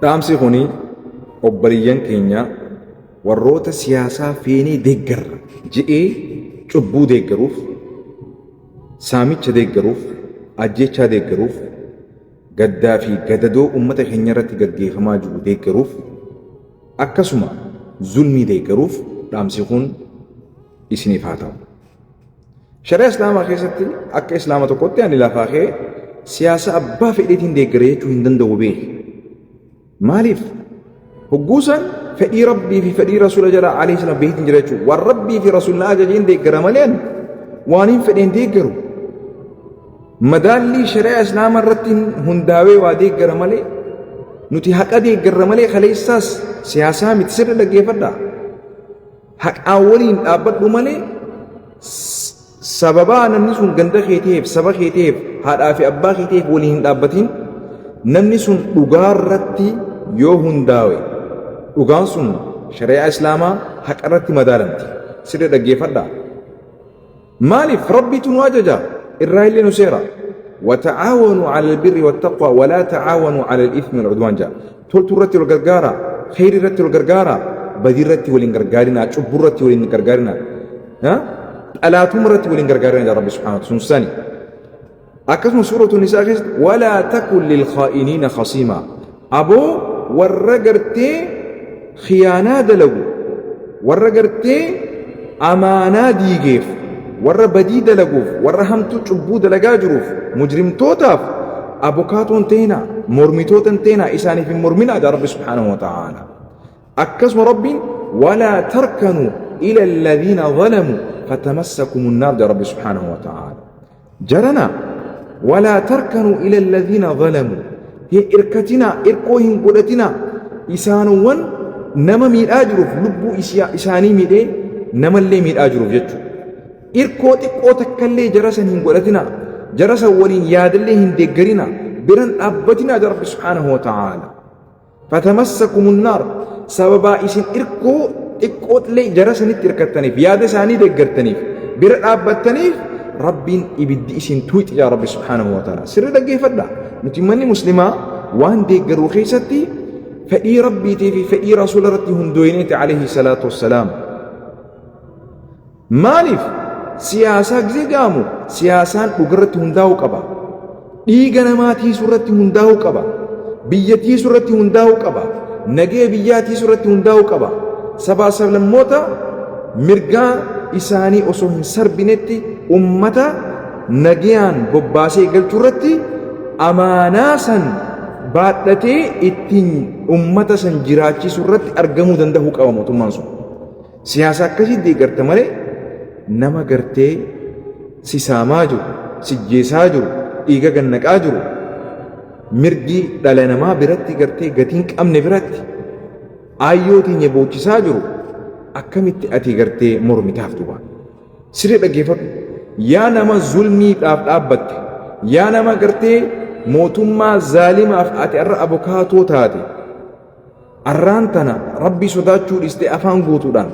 dhaamsi kuni obboleeyyan keenya warroota siyaasaa feenee deeggarra jedhee cubbuu deeggaruuf, saamicha deeggaruuf, ajjechaa deeggaruuf, gaddaa fi gadadoo ummata keenya irratti gaggeeffamaa jiru deeggaruuf, akkasuma zulmii deeggaruuf dhaamsi kun isiniif haa ta'u. Shari'a Islaamaa keessatti akka Islaama tokkotti ani lafaa kee siyaasa abbaa fedheetiin deeggaree jechuu hin danda'u beeki. Maaliif? Hogguusan fedhii Rabbii fi fedhii Rasuula jala alayhi salaam beekitiin jira jechuudha. Waan Rabbii fi Rasuulli ajajeen deeggara malee waan hin fedheen deeggaru. Madaallii shari'a Islaamaa irratti hundaa'ee waa deeggara malee nuti haqa deeggarra malee kaleessaas siyaasaa miti sirri dhaggeeffadha. Haqaa waliin dhaabbadhu malee sababaa namni sun ganda keetiif, saba keetiif, haadhaa fi abbaa keetiif waliin hin dhaabbatiin namni sun dhugaa irratti yoo hundaa'e dhugaan sun shari'a Islaamaa haqa irratti madaalamti. Sirri dhaggeeffadha. Maaliif rabbiitu nu ajaja irraa illee nu seera. وتعاونوا على البر والتقوى ولا تعاونوا على الإثم والعدوان جاء تولت رتي والغرغارة خير رتي والغرغارة بدي رتي والغرغارنا شبر رتي والغرغارنا ها ألا تمرتي والغرغارنا يا رب سبحانه وتعالى سنساني أكثر سورة النساء ولا تكن للخائنين خصيما أبو ورغرتي خيانة دلو ورغرتي أمانة ديجيف warra badii dalaguuf warra hamtuu cubbuu dalagaa jiruuf mujrimtootaaf abukaatoon teena mormitootan teena isaaniif hin morminaa jedha rabbi subhaanahu wa ta'ala. Akkasuma rabbiin walaa tarkanuu ila alladhiina zalamuu fatamassakumu nnaar jedha rabbi subhaanahu wa ta'ala. Jarana walaa tarkanuu ila alladhiina zalamuu hin irkatinaa irkoo hin godhatinaa isaanowwan nama miidhaa jiruuf lubbuu isaanii miidhee namallee miidhaa jiruuf jechuudha. Irkoo xiqqoo takkallee jarasan hin godhatina, jarasan waliin yaadallee hin deeggarina, biran dhaabbatina jedha rabbi subhaanahu wa ta'ala. Fatamassakumu nnaar sababaa isin irkoo xiqqootillee jarasanitti irkattaniif, yaada isaanii deeggartaniif, bira dhaabbattaniif rabbiin ibiddi isin tuuti jedha rabbi subhaanahu wa ta'ala. Sirri dhaggeeffadha. Nuti manni muslimaa waan deeggaruu keessatti fedhii rabbiitii fi fedhii rasuula irratti hundooyineeti alayhi salaatu wassalaam. Maaliif? Siyaasaa gisee gaamu siyaasaan dhugarratti hundaa'uu qaba. Dhiiga namaa tiisuu irratti hundaa'uu qaba. Biyya tiisuu irratti hundaa'uu qaba. Nagee biyyaa tiisuu irratti hundaa'uu qaba. Sabaa sablammoota mirgaa isaanii osoo hin sarbinetti ummata nagayaan bobbaasee galchuu irratti amaanaa san baadhatee ittiin ummata san jiraachisuu irratti argamuu danda'uu qaba mootummaan sun. Siyaasa akkasii deeggarta malee nama gartee si saamaa jiru, si jeesaa jiru, dhiiga gannaqaa jiru, mirgi dhala namaa biratti gartee gatiin qabne biratti aayyoo teenya boochisaa jiru akkamitti ati gartee mormitaaf duba. Siree dhaggeeffadhu. Yaa nama zulmiidhaaf dhaabbatte, yaa nama gartee mootummaa zaalimaaf ati irra abukaatoo taate, arraan tana rabbii sodaachuu dhiistee afaan guutuudhaan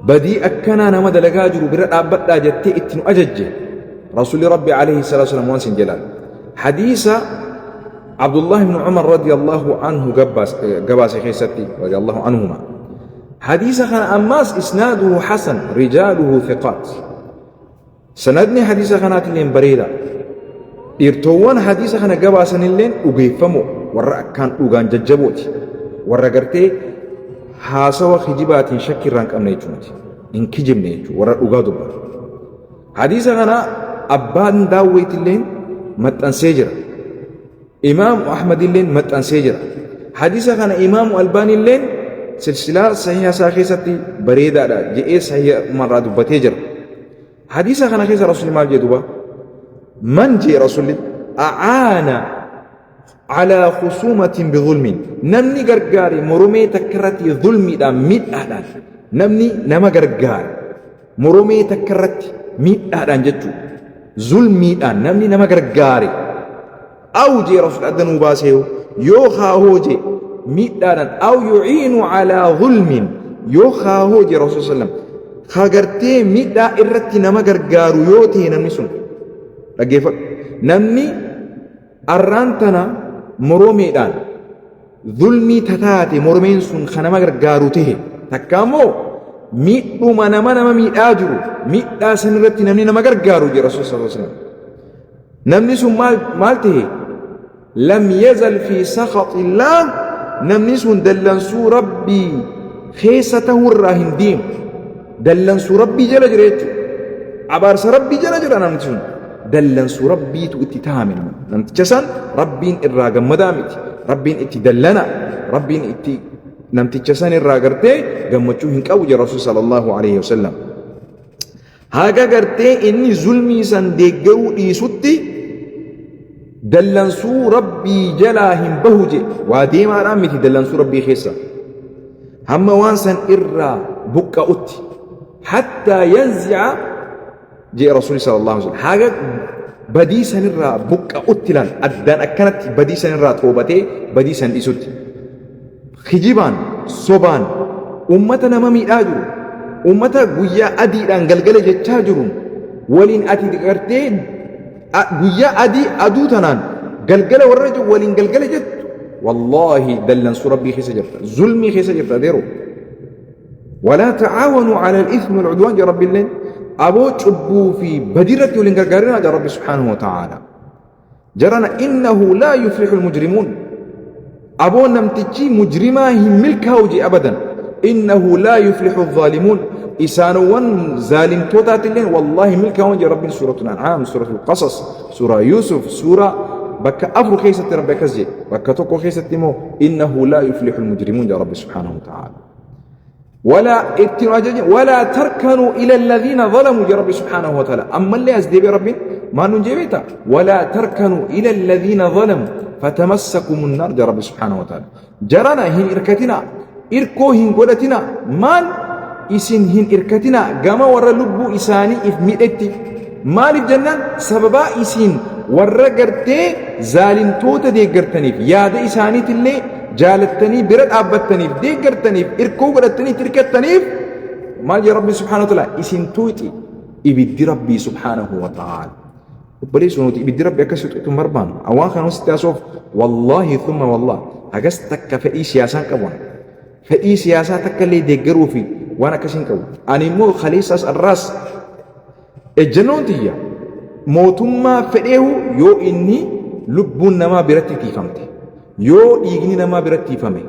بدي أكنا نما دلقا جرو برا أبدا جتي اتنو أجج رسول ربي عليه الصلاة والسلام وانسن جلال حديث عبد الله بن عمر رضي الله عنه قباس خيستي رضي الله عنهما حديث خان أماس إسناده حسن رجاله ثقات سندني حديث خانات اللين بريدة إرتوان حديث خان قباسن اللين أقيفمو ورأ كان أغان ججبوتي ورأ قرتي haasawa kijibaatiin shakki irraan qabne jechuuti. Hin kijibne jechuudha warra dhugaa dubba. Hadiisa kana abbaan daawwitilleen maxxansee jira. Imaamu Ahmadilleen maxxansee jira. Hadiisa kana Imaamu Albaanilleen silsilaa sahiha isaa keessatti bareedaadha jedhee sahiha umarraa dubbatee jira. Hadiisa kana keessa Rasuulli maal jedhu duba? Man jee Rasuulli a'aana على خصومة بظلم نمني غرغاري مرومي تكرتي ظلمي دا ميدادان نمني نما غرغاري مرومي تكرتي ميدادان جتو ظلمي دا نمني نما غرغاري أو جي رسول أدن وباسيو يوخا هوجي ميدادان أو يعين على ظلم يوخا هوجي رسول صلى الله عليه وسلم خاغرتي ميدا إرتي نما غرغارو يوتي نمني سن رجيفك نمني أرانتنا moroomeedhaan ظلمي تتاتي مرمين خنما غرغاروته تكامو ميدو ما ميداجو ميدا سنرتي نمني نما غرغارو جي رسول صلى الله عليه وسلم نمني سن مالته لم يزل في سخط الله نمني سن دلنسو ربي خيسته الراهندين دلنسو ربي جل جريت عبارس ربي جل جل نمني سن دلنسو ربي تؤتي تامن نمت جسن ربين الراغم مدامت ربين اتي دلنا ربين اتي نمت جسن الراغرتي غمچو هنقو جي رسول صلى الله عليه وسلم هاگا غرتي اني ظلمي سن ديگرو ديسوتي دلنسو ربي جلاهم بهجي واديما رامتي دلنسو ربي خيسا هم وانسن إرى بكا أتي حتى ينزع جاء رسول صلى الله عليه وسلم حاجة بديسا إرى بكا أتي لان أدان أكنت بديسا إرى توبتي بديسا إسوت خجيبان صبان أمتنا ممي آجر أمتا قويا أدي لان قلقل جتاجرون ولين أتي دقرتين قويا أدي أدوتنان قلقل والرجل ولين قلقل جت والله دلنسو ربي خيسا جرتا ظلمي خيسا جرتا ديرو ولا تعاونوا على الإثم والعدوان يا رب اللين أبو تشبو في بديرتي ولنقرقرنا يا رب سبحانه وتعالى جرنا إنه لا يفلح المجرمون أبو نمتجي مجرما هم ملكها وجي أبدا إنه لا يفلح الظالمون إسانوان ظالم توتات اللين والله ملكها وجي رب سورة الأنعام سورة القصص سورة يوسف سورة بكا أفر خيسة ربي كزي بكا توكو خيسة مو إنه لا يفلح المجرمون يا رب سبحانه وتعالى ولا تركنوا إلى الذين ظلموا يا رب سبحانه وتعالى أما اللي أزدي بربي ما ننجيبتا ولا تركنوا إلى الذين ظلموا فتمسكوا من النار يا رب سبحانه وتعالى جرنا هن إركتنا إركو هن قدتنا مال إسن هن إركتنا قام ورى لبو إساني إفمئتي مال الجنة سببا إسن warra gartee zaalimtoota deeggartaniif yaada isaaniitillee jaalattanii bira dhaabbattaniif deeggartaniif irkoo godhattaniif hirkattaniif maal yaa rabbi subhaanahu wa ta'ala isin tuuti ibiddi rabbii subhaanahu wa ta'ala obboleessu nuti ibiddi rabbi akkasii tuutu hin barbaannu awwaan kana wasitti haasoof wallaahi thumma wallah hagas takka fedhii siyaasaa qabu fedhii siyaasaa takka illee deeggaruu fi waan akkasii hin qabu ani immoo khaleessaas arraas ejjennoon tiyya mootummaa fedheehu yoo inni lubbuun namaa biratti tiifamte yoo dhiigni namaa biratti tiifame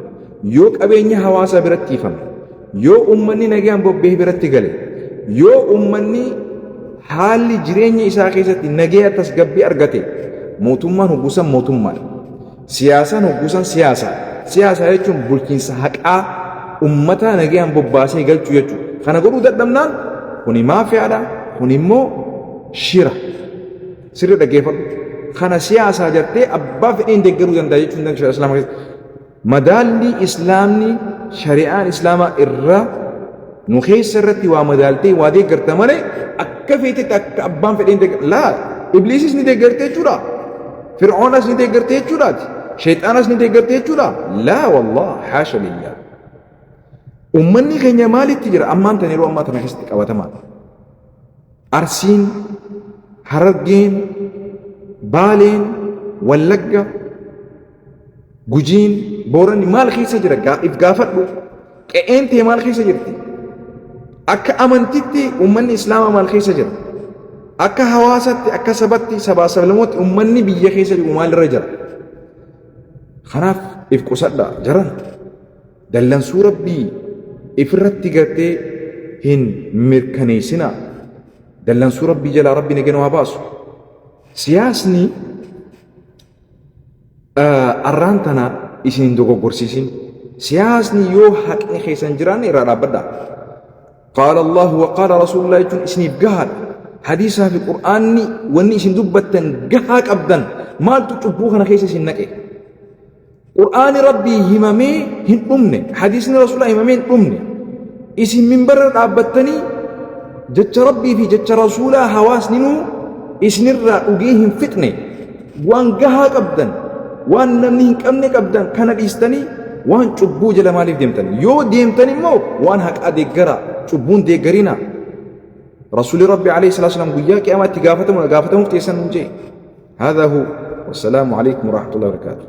yoo qabeenya hawaasaa biratti tiifame yoo ummanni nagaan bobbee biratti gale yoo ummanni haalli jireenya isaa keessatti nagaa tasgabbii argate mootummaan hoggusan mootummaadha siyaasaan hoggusan siyaasa jechuun bulchiinsa haqaa ummata nagaan bobbaasee galchuu jechuudha kana godhuu dadhabnaan kuni maafiyaadha kun immoo shira sirri dhaggeeffadhu kana siyaasaa jartee abbaa fedhiin deeggaruu danda'a jechuun shari'a islaamaa keessatti madaalli islaamni shari'aan islaamaa irra nu keessa irratti waa madaaltee waa deeggarta malee akka feetetti akka abbaan fedhiin deeggarta laa ibliisis ni deeggarte jechuudha fir'oonas ni deeggarte jechuudhaati sheexaanas ni deeggarte jechuudha laa wallah haasha lillah ummanni keenya maalitti jira ammaan tan yeroo ammaa tana keessatti qabatamaa arsiin harargeen baaleen wallagga gujiin booranni maal keessa jira if gaafadhu qe'een tee maal keessa jirti akka amantitti ummanni islaamaa maal keessa jira akka hawaasatti akka sabatti sabaa sablamooti ummanni biyya keessa jiru maalirra jira kanaaf if qusadha jaran dallansuu rabbii ifirratti gartee hin mirkaneessinaa dallansuu rabbii jalaa rabbi nagana waa baasu siyaasni arraan tana isin dogoggorsiisin siyaasni yoo haqni keessan jiraanne irraa dhaabbadha qaala allahu wa qaala rasuulullah jechuun isiniif gahaadha hadiisaa fi qur'aanni wanni isin dubbattan gahaa qabdan maaltu cubbuu kana keessa isin naqe qur'aani rabbii himamee hin dhumne hadiisni rasuulaa himamee hin dhumne isin minbarra dhaabbattanii jecha rabbii fi jecha rasuulaa hawaasninuu isinirraa dhugee hin fixne waan gahaa qabdan waan namni hin qabne qabdan kana dhiistanii waan cubbuu jala maaliif deemtan yoo deemtan immoo waan haqaa deeggara cubbuun deeggarina rasuuli rabbi alayhi salatu wasalam guyyaa qiyaamaatti gaafatamuuf teessan hin jee هذا هو والسلام عليكم ورحمة الله وبركاته